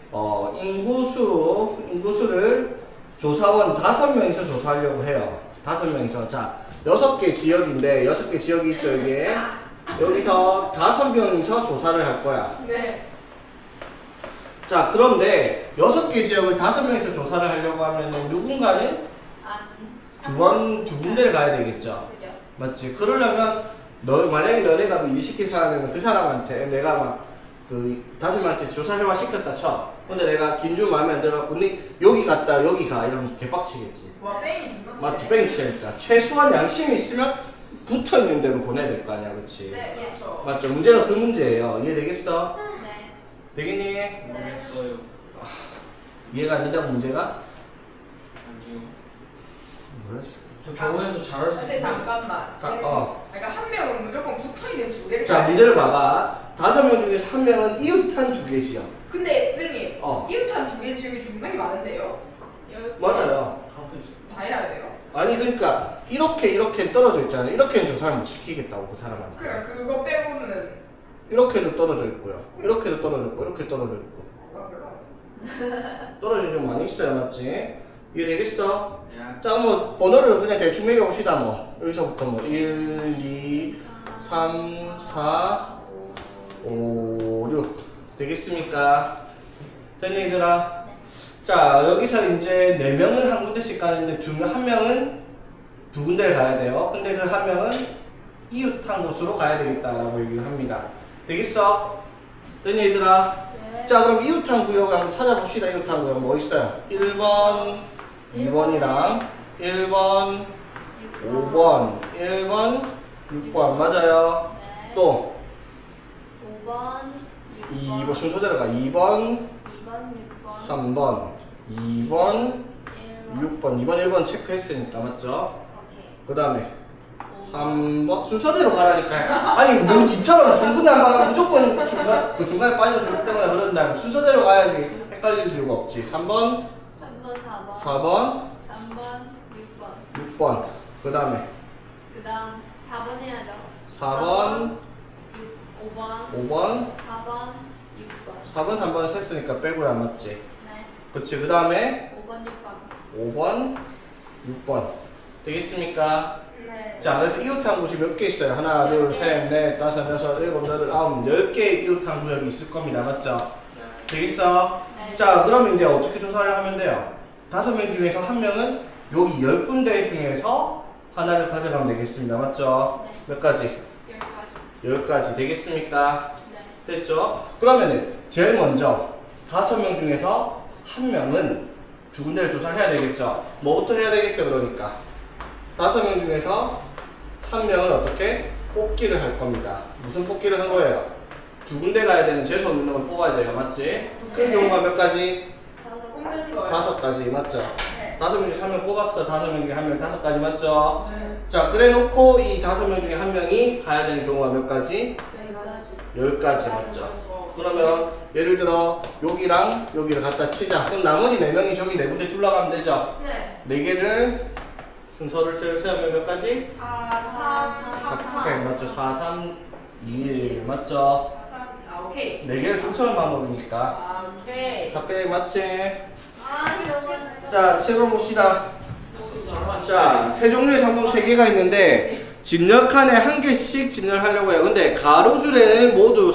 인구수를 조사원 5명이서 조사하려고 해요. 5명이서. 자, 6개 지역인데 6개 지역이 있죠, 여기에. 여기서 5명이서 조사를 할 거야. 네. 자, 그런데 6개 지역을 5명이서 조사를 하려고 하면은 누군가는 두 군데를 가야 되겠죠. 그죠? 맞지? 그러려면 만약에 너네가 그 일시킨 사람이면 그 사람한테 내가 막 그 5명한테 조사해와 시켰다 쳐. 근데 내가 김준 마음에 안 들어갖고 근데 여기 갔다 여기 가 이러면 개빡치겠지. 와, 뺑이 두 막 뒷뱅이 치니까 최소한 양심이 있으면 붙어 있는 대로 보내야 될 거 아니야, 그렇지? 네, 그렇죠. 맞죠? 문제가 그 문제예요. 이해되겠어? 네. 되겠니? 모르겠어요. 이해가 안 된다고 문제가? 아니요. 뭐야? 저 경우에서 잘할 수 선생님, 있어요. 잠깐만. 네. 한 명은 무조건 붙어 있는 2개를. 자, 문제를 봐봐. 5명 중에서 1명은 이웃한 2개 지역. 근데 선생님, 어. 이웃한 2개 지역이 존나게 많은데요? 맞아요. 다도 있어요. 다 해야 돼요. 아니 그러니까 이렇게 떨어져 있잖아요. 이렇게는 조사를 못 시키겠다고 그 사람한테. 그러니까 그거 빼고는 이렇게도 떨어져 있고요. 이렇게도 떨어져 있고 이렇게 떨어져 있고. 떨어진 좀 많이 있어요, 맞지? 이해 되겠어? 야. 자, 뭐 번호를 그냥 대충 매겨봅시다. 뭐 여기서부터 뭐 1, 2, 3, 4, 5, 6 되겠습니까? 됐니 얘들아? 자, 여기서 이제 4명은 한 군데씩 가는데 한 명은 2군데를 가야 돼요. 근데 그 한 명은 이웃 한 곳으로 가야 되겠다라고 얘기를 합니다. 되겠어? 됐니 얘들아? 네. 자, 그럼 이웃한 구역을 한번 찾아봅시다. 이웃한 구역 뭐 있어요? 1번, 2번이랑 1번, 5번, 1번, 6번 맞아요. 네. 또 5번, 2번 6번, 순서대로 가. 2번, 2번, 6번, 3번, 2번, 1번, 6번, 2번, 1번 체크했으니까 맞죠? 오케이. 그 다음에 5번, 3번 순서대로 가라니까요. 아니 니처럼 중구난방하면 무조건 그 중간에 빠지면 중국 때문에 그런다. 순서대로 가야지 헷갈릴 이유가 없지. 3번 3번, 4번. 4번 3번, 6번. 6번 그 다음에 그 다음 4번 해야죠. 4번 5번, 5번 4번, 6번. 4번 3번 셌으니까 빼고야 맞지. 네. 그치. 그 다음에 5번, 6번. 5번 6번 되겠습니까? 네. 자, 그래서 이웃항 구이 몇 개 있어요? 하나, 둘, 셋, 넷, 다섯, 여섯, 일곱, 여덟, 아홉, 10개의 이웃항 구역이 있을 겁니다. 맞죠? 되겠어? 네. 자, 그럼 이제 어떻게 조사를 하면 돼요? 5명 중에서 한 명은 여기 10군데 중에서 하나를 가져가면 되겠습니다. 맞죠? 네. 몇 가지? 10가지. 10가지 되겠습니까? 네. 됐죠? 그러면은 제일 먼저 5명 중에서 한 명은 두 군데를 조사를 해야 되겠죠? 뭐부터 해야 되겠어요? 그러니까 5명 중에서 한 명은 어떻게? 뽑기를 할 겁니다. 무슨 뽑기를 한 거예요? 두 군데 가야 되는 재수 없는 놈을 뽑아야 돼요. 맞지? 그 경우가 몇 가지? 뽑는 거예요. 5가지 맞죠? 네. 5명 중에 한 명 뽑았어. 5명 중에 한 명 5가지 맞죠? 네. 자, 그래 놓고 이 5명 중에 한 명이 가야 되는 경우가 몇 가지? 네, 맞아지. 10가지 맞죠? 그러면 예를 들어 여기랑 여기를 갖다 치자. 그럼 나머지 4명이 저기 4군데 둘러가면 되죠? 네. 4개를 순서를 세우면 몇 가지? 4, 3, 4, 4, 맞죠? 4, 3, 2, 1 맞죠? 3. 아, 오케이. 4개를 줄 서는 방법이니까 아, 오케이. 4빼기 맞지? 아, 이렇게. 자, 7번 봅시다. 자, 세 종류의 상품 3개가 있는데 진열칸에 한 개씩 진열하려고 해요. 근데 가로줄에는 모두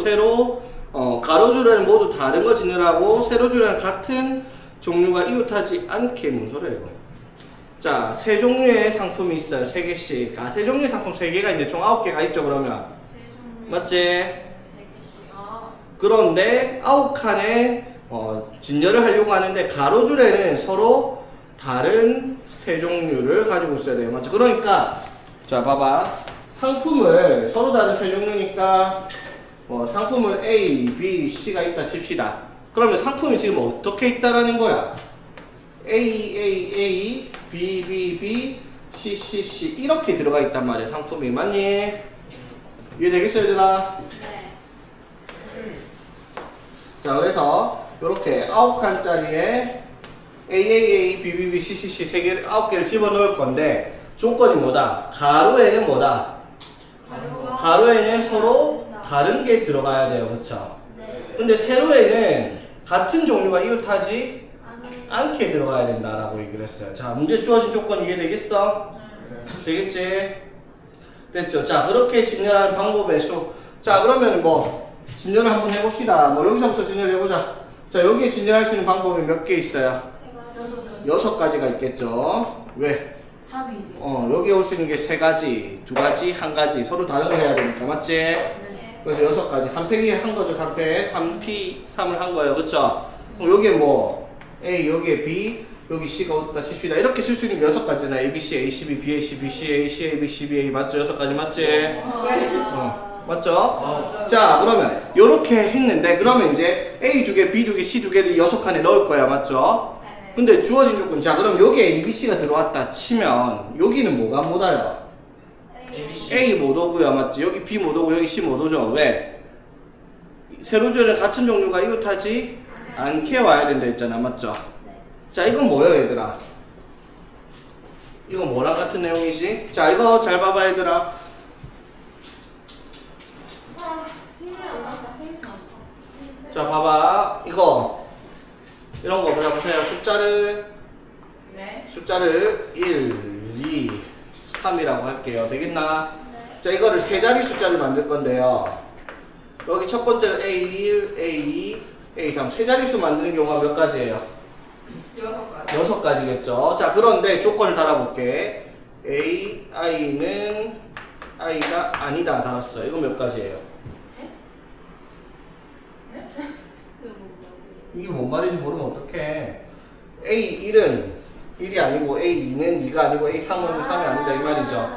가로줄에는 모두 다른 거 진열하고 세로줄에는 같은 종류가 이웃하지 않게 문서를 해요. 자, 세 종류의 상품이 있어요. 3개씩. 아, 세 종류의 상품 3개가 있는데 총 9개가 있죠, 그러면. 맞지? 3개씩. 아. 그런데 9칸에 진열을 하려고 하는데 가로줄에는 서로 다른 세 종류를 가지고 있어야 돼요. 맞죠? 그러니까 자, 봐봐. 상품을 서로 다른 세 종류니까 상품을 A, B, C가 있다 칩시다. 그러면 상품이 지금 어떻게 있다라는 거야? A, A, A, B, B, B, C, C, C 이렇게 들어가 있단 말이야. 상품이 맞니? 이해되겠어 얘들아? 네. 자, 그래서 이렇게 9칸짜리에 AAA, BBB, CCC 3개를 9개를 집어넣을 건데 조건이 뭐다? 가로에는 뭐다? 가로에는 서로 다른 게 들어가야 돼요. 그쵸? 네. 근데 세로에는 같은 종류가 이웃하지 아니. 않게 들어가야 된다라고 얘기를 했어요. 자, 문제 주어진 조건 이해되겠어? 되겠지? 됐죠? 자, 그렇게 진열하는 방법의 수. 자, 그러면 진열을 한번 해봅시다. 여기서부터 진열해보자. 자, 여기에 진열할 수 있는 방법이 몇 개 있어요? 6가지가 있겠죠? 왜? 3이. 여기 올 수 있는 게 3가지, 2가지, 1가지. 서로 다른 거 해야 되니까, 맞지? 네. 그래서 6가지. 3팩이 한 거죠, 3팩. 3P, 3을 한 거예요. 그쵸? 그럼 여기에 A, 여기에 B, 여기 C가 없다 칩시다. 이렇게 쓸 수 있는 게 6가지잖아. A, B, C, A, C, B, B, A, C, B, C, A, C, A, B, C, B, A. 맞죠? 6가지 맞지? 맞죠? 자, 그러면 요렇게 했는데 그러면 이제 A 2개, B 2개, C 2개를 6칸에 넣을 거야. 맞죠? 네. 근데 주어진 조건. 자, 그럼 여기에 A, B, C가 들어왔다 치면 여기는 뭐가 못 와요? A 못 오고요. 맞지? 여기 B 못 오고 여기 C 못 오죠. 왜? 세로줄은 같은 종류가 이웃하지 않게 와야 된다 했잖아. 맞죠? 네. 자, 이건 뭐예요, 얘들아? 이건 뭐랑 같은 내용이지? 자, 이거 잘 봐봐, 얘들아. 자, 봐봐. 이런 거 보세요. 숫자를 1, 2, 3이라고 할게요. 되겠나? 네. 자, 이거를 세 자리 숫자를 만들 건데요. 여기 첫 번째는 A1, A2, A3 세 자릿수 만드는 경우가 몇 가지예요? 6가지. 6가지겠죠. 자, 그런데 조건을 달아볼게. A, I는 I가 아니다 달았어요. 이건 몇 가지예요? 이게 뭔 말인지 모르면 어떡해. A1은 1이 아니고 A2는 2가 아니고 A3은 3이 아니다 이 말이죠.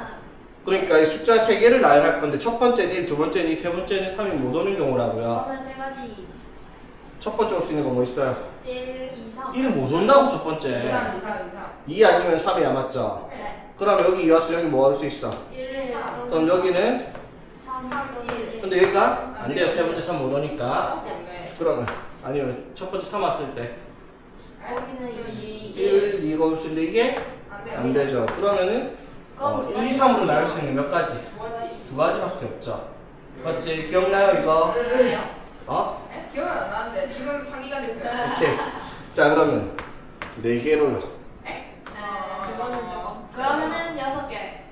그러니까 이 숫자 3개를 나열할 건데 첫 번째는 1, 두 번째는 2, 세 번째는 3이 못 오는 경우라고요. 그러면 3가지. 첫 번째 올 수 있는 거 뭐 있어요? 1, 2, 3. 1은 못 온다고 첫 번째. 2 아니면 3이야 맞죠? 네. 그럼 여기 2 왔으면 여기 뭐 할 수 있어? 1, 3. 그럼 여기는 3, 1. 근데 여기가 안 돼요. 세 번째 3 못 오니까. 네. 그러면 아니면 첫 번째 3 왔을 때 여기는 2. 1, 2가 올 수 있는데 이게 안 되죠. 그러면은 1, 2, 3으로 나눌 수 있는 몇 가지? 뭐지? 두 가지밖에 없죠. 맞지? 기억나요 이거? 어? 기억은 안 나는데 지금 상기가 됐어요. 오케이. 자 그러면 4개로요. 네, 그거는 조금. 그러면은 6개.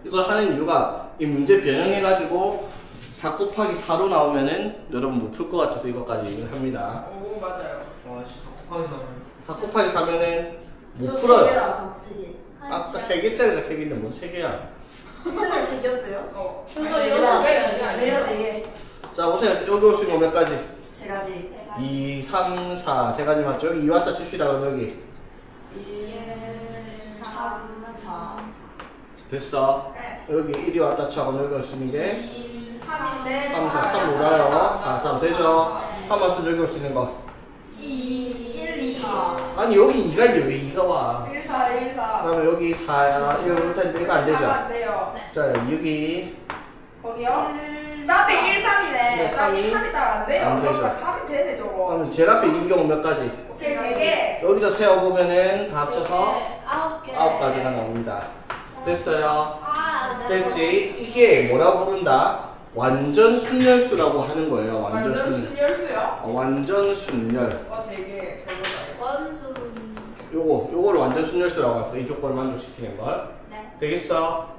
이걸 하는 이유가 이 문제 변형해가지고 4 곱하기 4로 나오면은 여러분 못 풀 것 같아서 이것까지 얘기를 합니다. 오 맞아요. 와 진짜 곱하기 4 곱하기 4면은 못 저 풀어요. 3개다, 아까 3개. 아까 3개짜리가 3개인데 뭔 3개야? 생각을 생겼어요? 어. 그래서 아니, 여섯 왜 개, 이게 아니야? 내려 4개. 자 보세요. 여기 올 수 있는 거 몇 가지? 3가지. 2, 3, 4 세 가지 맞죠? 여기 2 왔다 칩시다. 그럼 여기 1, 3, 4. 됐어. 네. 여기 1이 왔다 쳐. 그럼 여기 올 수 있는 게 2, 3인데 3, 4, 3 몰아요. 4, 3 되죠? 3 왔으면 여기 올 수 있는 거 2, 1, 2, 4. 아니 여기 2가 있는데 왜 2가 와? 1, 4, 1, 4. 그러면 여기 4야. 이거 못하는데 이거 안 되죠? 안 돼요. 자 여기 거기요? 1, 3이 1, 3이네. 네, 3이 3이 잘 안 돼요. 안 되죠. 그러니까 3이 되네 저거. 그러면 제일 앞에 이긴 경우 몇 가지? 세 개. 여기서 세어보면은 다 합쳐서 9개. 9가지가 나옵니다. 됐어요? 아, 네. 됐지? 이게 뭐라고 부른다? 완전 순열수라고 하는 거예요. 완전 완전 순열. 순열수요? 완전 순열. 되게 별로다. 원순. 요거를 완전 순열수라고 할 거야. 이 조건을 만족시키는 걸. 네. 되겠어?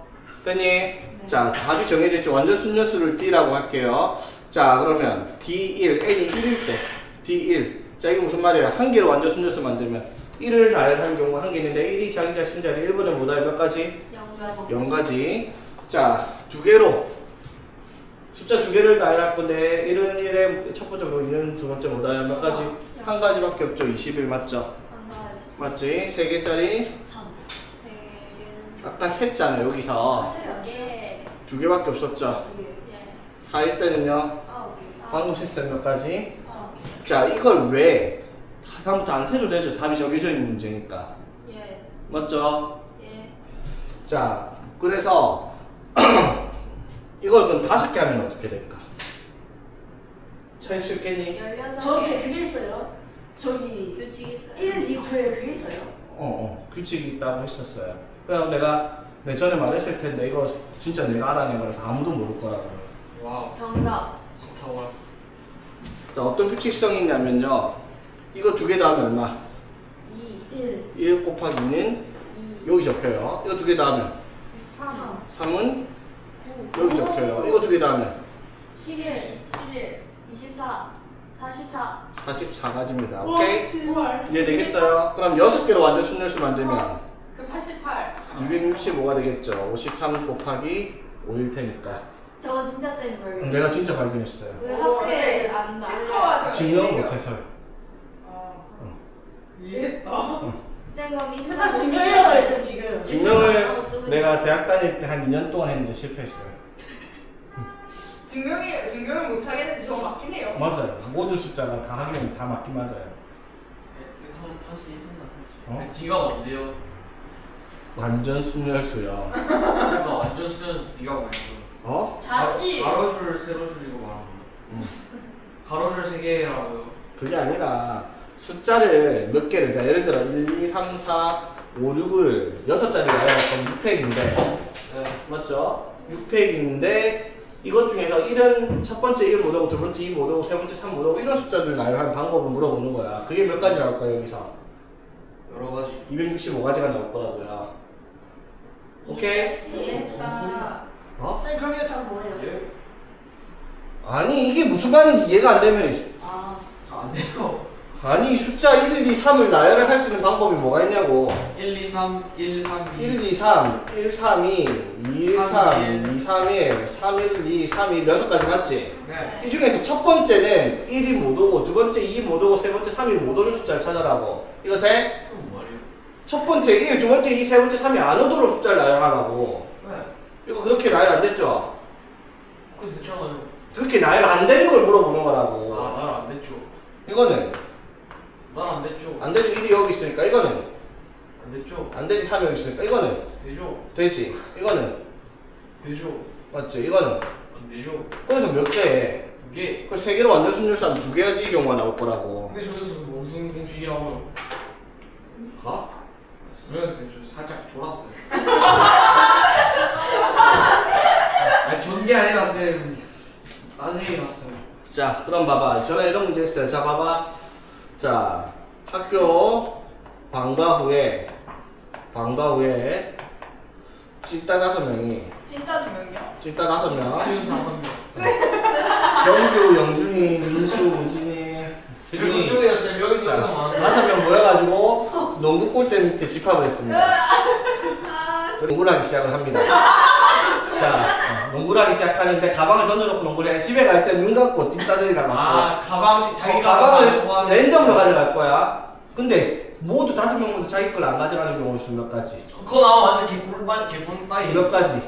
됐니? 자, 답이 정해졌죠. 완전 순열수를 D라고 할게요. 자, 그러면 D1, N이 1일 때 D1. 자, 이게 무슨 말이야? 한 개로 완전 순열수 만들면 1을 나열하는 경우가 한 개 있는데 1이 자기 자신 자리 1번에 뭐다? 몇 가지? 0가지. 0가지. 자, 두 개로 숫자 두 개를 나열할 건데 1은 1의 첫 번째 뭐고 2는 두 번째 뭐다? 몇 가지? 한 가지밖에 없죠. 21 맞죠? 1가지. 맞지? 3개짜리 3. 3개는 아까 셌잖아요. 여기서 하세요. 4개. 두 개밖에 없었죠. 2개. 예. 4일 때는요. 9개. 방금 셌어요. 몇 가지? 9개. 자, 이걸 왜 다음부터 안 세도 되죠. 답이 정해져 있는 문제니까. 예. 맞죠? 예. 자, 그래서 이걸 그럼 5개 하면 어떻게 될까? 찾을 수 있겠니? 16개. 저기 그게 있어요. 저기 규칙 있어요. 1, 2, 9에 그게 있어요. 규칙이 있다고 했었어요. 그래서 내가 전에 말했을 텐데 이거 진짜 내가 알아낸 거라서 아무도 모를 거라고. 와우 정답. 스타워스. 자, 어떤 규칙성이 있냐면요. 이거 두 개 더하면 얼마? 2. 1, 1 곱하기 2는 2. 여기 적혀요. 이거 두 개 더하면 3. 3은 9. 여기 적혀요. 이거 두 개 더하면 11. 24. 44. 44가지입니다. 와, 오케이? 제발. 이해되겠어요? 그럼 6개로 완전 순열수 만들면 그 88. 265가 되겠죠. 53 곱하기 5일 테니까. 저거 진짜 쌤 발견. 내가 진짜 발견했어요. 왜 학교에 안 체크가 증명을 못해서요. 이해했다. 쌤 그럼 이 제발 증명해야 말했어요, 지금. 증명을 내가 대학 다닐 때 한 2년 동안 했는데 실패했어요. 증명을 못 하겠는데 저거 맞긴 해요. 맞아요. 모든 숫자가 다 하기는 다 맞긴 맞아요. 한번 다시 어? D가 뭔데요? 완전 순열수요. 그러니까 완전 수련수 D가 뭐예요? 어? 자지. 가로줄 세로줄 이거 말하는 거. 가로줄 3개라고요. 그게 아니라 숫자를 몇 개를 자 예를 들어 1, 2, 3, 4, 5, 6을 6자리 나열할 거면 6팩인데 네. 맞죠? 6팩인데 이것 중에서 1은 첫 번째 1 못하고 두 번째 2 못하고 세 번째 3 못하고 이런 숫자들 나열하는 방법을 물어보는 거야. 그게 몇 가지 나올까요 여기서? 여러 가지. 265가지가 나올 거라고요. 오케이? 이해했다. 어? 쌤, 그럼 이거 다 뭐예요? 예? 아니 이게 무슨 말인지 이해가 안 되면 아, 저안 돼요. 아니 숫자 1, 2, 3을 나열을 할 수 있는 방법이 뭐가 있냐고. 1, 2, 3, 1, 3, 2. 1, 2, 3, 1, 3, 2, 2, 1, 3, 2, 3, 1, 3, 1, 2, 3, 1, 6가지 맞지? 네. 이 중에서 첫 번째는 1이 못 오고 두 번째 2이 못 오고 세 번째 3이 못 오는 숫자를 찾아라고. 이거 돼? 그럼 말이에요. 첫 번째 1, 두 번째 2, 세 번째 3이 안 오도록 숫자를 나열하라고. 네. 이거 그렇게 나열 안 됐죠? 그래서 됐잖아요. 그렇게 나열 안 되는 걸 물어보는 거라고. 아, 날 안 됐죠. 이거는 날 안 됐죠. 안 되죠. 1이 여기 있으니까 이거는 안 됐죠. 되죠. 안 되지 3이 있으니까 이거는 되죠. 되지. 이거는 되죠. 맞지. 이거는 안 되죠. 그래서 몇 개? 2개. 그 3개로 완전 순열수하면 2개지 경우가 나올 거라고. 근데 저기서 무슨 공식이라고요? 어? 수면쌤 저 살짝 졸았어요. 아니 전게 아니라 쌤. 딴 얘기 났어요. 자, 그럼 봐봐. 전에 이런 문제 있어요. 자, 봐봐. 자, 학교 방과 후에 찐따 5명이 진짜 주면요? 찐따 5명 수윤 5명. 경규, 영준이, 민수, 우진이, 세준이 그쪽이었어요. 여기 자, 많은데. 5명 모여가지고 농구 골대 밑에 집합을 했습니다. 농구를 하기 시작을 합니다. 자, 농구를 하기 시작하는데 가방을 던져놓고 농구를 해. 집에 갈 때 눈 감고 뒷사들이랑 아 가방 자기 가방을 가방 랜덤으로 가져갈 거야. 근데 모두 5명 모두 자기 걸 안 가져가는 경우가 있어. 몇 가지. 그거 나와 완전 개뿔 따위. 몇 가지.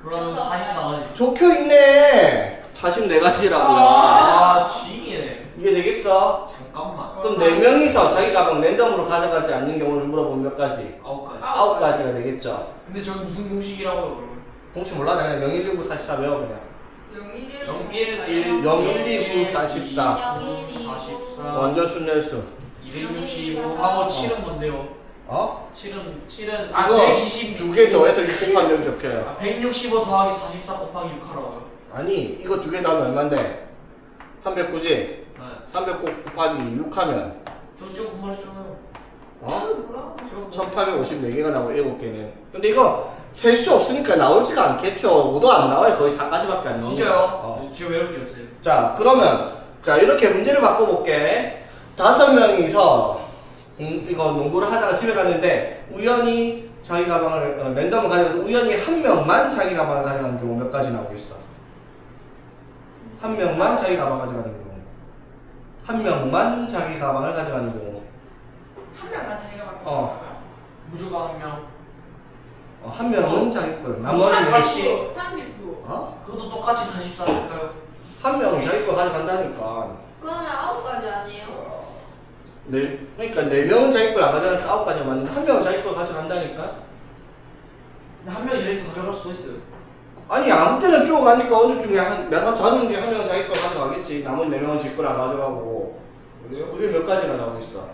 그러면 44가지. 적혀있네. 44가지라고요. 아 쥐기네. 이게 되겠어? 잠깐만. 그럼 4명이서 자기 가방 랜덤으로 가져가지 않는 경우를 물어보면 몇 가지? 9가지. 9가지가 되겠죠. 근데 저는 무슨 공식이라고요 그러면? 혹시 몰라? 그냥 0119 44 외워 그냥. 011 012 44 44 완전 순열수. 265 하고 7은 뭔데요? 어? 7은 이거 120 두 개 더해서 6 곱하면 적혀요. 165 더하기 44 곱하기 6 하라고요. 아니 이거 두 개 더하면 얼만데? 309지? 네. 300 곱하기 6 하면 저쪽 그말했잖아요. 어? 1854개가 나오고 7개는. 근데 이거 셀 수 없으니까 나오지가 않겠죠. 5도 안 나와요. 거의 4까지밖에 안 나오는 진짜요? 어. 지금 외롭게 했어요. 자 그러면 자 이렇게 문제를 바꿔볼게. 5명이서 이거 농구를 하다가 집에 갔는데 우연히 자기 가방을 랜덤을 가져가서 우연히 한 명만 자기 가방을 가져가는 경우 몇 가지 나오고 있어? 한 명만 자기 가방 가져가는 경우. 한 명만 자기 가방을 가져가는 경우. 한 명만 자기가 맡고 어. 무조건 한 명. 한 명은 자기 거. 나머지는 39. 어? 그것도 똑같이 44일까요? 한 명은 자기 거 가져간다니까. 그러면 9가지 아니에요? 네, 그러니까 4명은 자기 걸 안 가져가니까 9가지 맞는데 한 명은 자기 걸 가져간다니까. 근데 한 명이 저희 거 가져갈 수도 있어요. 아니 아무 때나 쭉 가니까 어느 중에 한 5명 중에 한 명은 자기 걸 가져가겠지. 나머지 4명은 자기 걸 안 가져가고. 그래요? 그게 몇 가지가 나오고 있어.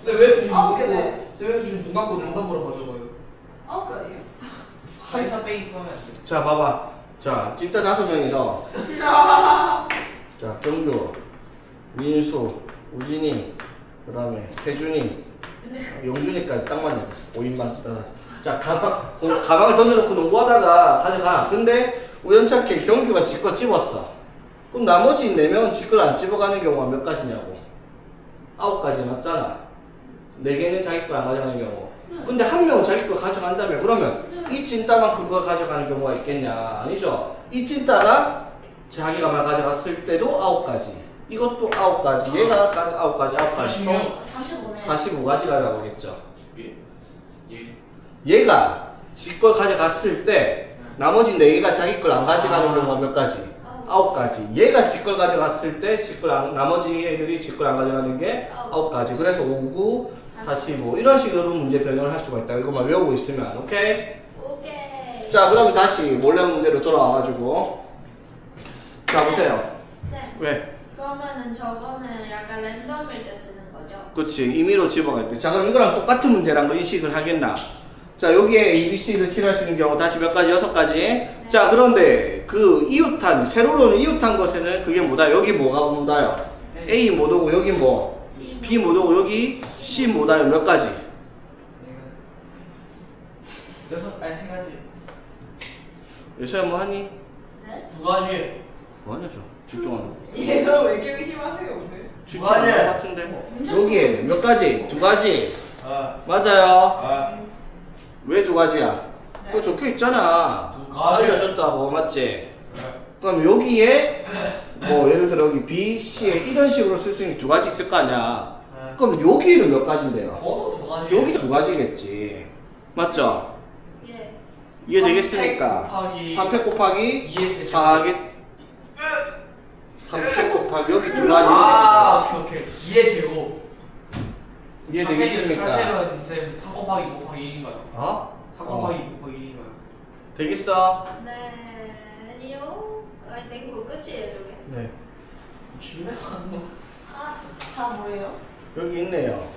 근데 왜 굳이 아홉 눈 개네. 감고 왜 굳이 눈 감고 농담으로 가져가요? 9가지요? 44 빼기 그러면 안 돼. 자 봐봐. 자 찐따 5명이서 자 경규, 민수, 우진이, 그 다음에 세준이, 영준이까지 딱 맞네. 5인만 찐따. 자 가방을 던져놓고 농구하다가 가져가. 근데 우연찮게 경규가 지 거 집었어. 그럼 나머지 4명은 지 걸 안 집어가는 경우가 몇 가지냐고. 9가지 맞잖아. 4개는 자기 걸 안 가져가는 경우. 근데 한 명은 자기 걸 가져간다며. 그러면 이 찐따만 그거 가져가는 경우가 있겠냐? 아니죠. 이 찐따가 자기 가방을 가져갔을 때도 9가지. 이것도 9가지. 얘가 9가지. 총 45네. 45가지가 나오겠죠. 예. 예. 얘가 지 걸 가져갔을 때 나머지 4개가 자기 걸 안 가져가는 경우가 몇 가지? 9가지. 얘가 지 걸 가져갔을 때 나머지 애들이 지 걸 안 가져가는 게 9가지. 그래서 5, 9, 45 이런 식으로 문제 변형을 할 수가 있다. 이것만 외우고 있으면 오케이? 오케이. 자 그럼 다시 몰래 문제로 돌아와가지고 자 보세요. 쌤. 왜? 그러면은 저거는 약간 랜덤일 때 쓰는 거죠? 그치 임의로 집어갈 때. 자 그럼 이거랑 똑같은 문제란 거 인식을 하겠나? 자 여기에 ABC를 칠할 수 있는 경우 다시 몇 가지? 6가지. 자 그런데 그 이웃한 세로로는 이웃한 것에는 그게 뭐다? 여기 뭐가 뭐다요? A 못 오고 여기 뭐? B 못 오고 여기 C 못 와요. 몇 가지? 아니 3가지. 예서야 뭐 하니? 네? 2가지. 뭐 하냐 저 집중하는 거. 얘도 왜 이렇게 의심하세요 오늘? 집중하는 거 같은데 여기 몇 가지? 2가지 아. 맞아요. 아. 왜 2가지야? 그거 적혀 있잖아. 2가지. 알려줬다고 맞지? 그럼 여기에 뭐 예를 들어 여기 B, C에 이런 식으로 쓸 수 있는 2가지 있을 거 아니야. 그럼 여기는 몇 가지인데요? 번호 2가지. 여기도 2가지겠지. 맞죠? 예. 이해되겠습니까? 3팩 곱하기 2의 세제. 4개 3팩 곱하기 여기 2가지. 아, 오케이. 2의 제곱. 이해되겠습니까? 상태는 쌤 3 곱하기 5 곱하기 1인가요? 어? 3 곱하기 5 곱하기 1인가요? 되겠어? 네. 아니요. 아니 되게 뭐 끝이에요 저게. 네. 다 뭐예요? 여기 있네요.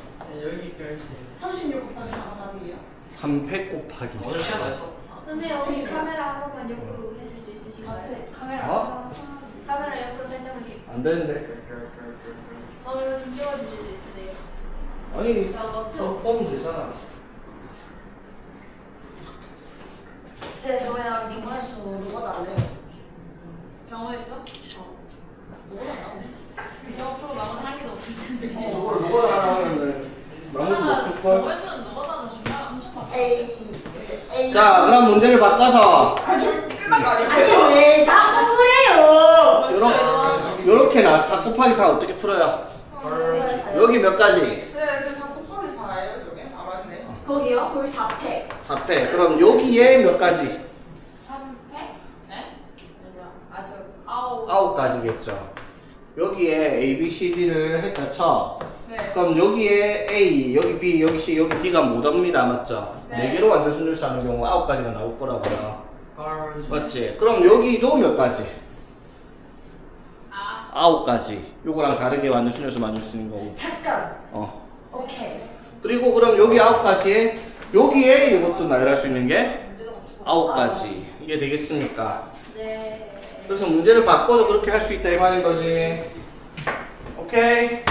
여기까지. 36 곱하기 4가 답이에요? 300 곱하기 오늘 4. 시간 다 했어? 근데 여기 카메라 한 번만 옆으로 해줄 수 있으신가요? 카메라. 어? 카메라 옆으로 살짝만 이렇게. 안 되는데. 이거 좀 찍어주실 수 있으세요? 아니, 저거 저 보면 되잖아. 쌤 저랑 병원에서 누가 나래요? 병원에서? 누가 나래? 이제 앞으로 남은 할 일도 없을 텐데. 저걸 뭐라 하면 너무 높을 걸. 병원에서는 너가 나는 중요한 엄청 많아. 에이. 자, 그럼 문제를 바꿔서 끝난 거 아니야? 아니 왜 자꾸 그래요? 요렇게 나 4 곱하기 4 어떻게 풀어요? 여기 몇 가지? 네, 근데 다 곱하기 4예요, 저게? 알았네. 거기요? 거기 4팩. 4패. 그럼 여기에 몇 가지? 3회? 네? 아주 9가지겠죠. 여기에 A, B, C, D를 했다 쳐. 네. 그럼 여기에 A, 여기 B, 여기 C, 여기 D가 못 옵니다. 맞죠? 네. 4개로 완전 순절수 하는 경우 9가지가 나올 거라고요. 가로줄. 맞지? 그럼 여기도 몇 가지? 아. 9가지. 요거랑 다르게 완전 순절수 만들 수 있는 거고. 잠깐. 오케이. 그리고 그럼 여기 9가지에 여기에 이것도 나열할 수 있는 게 문제도 같이 9가지. 이게 되겠습니까? 네. 그래서 문제를 바꿔도 그렇게 할 수 있다 이 말인 거지. 오케이? 네.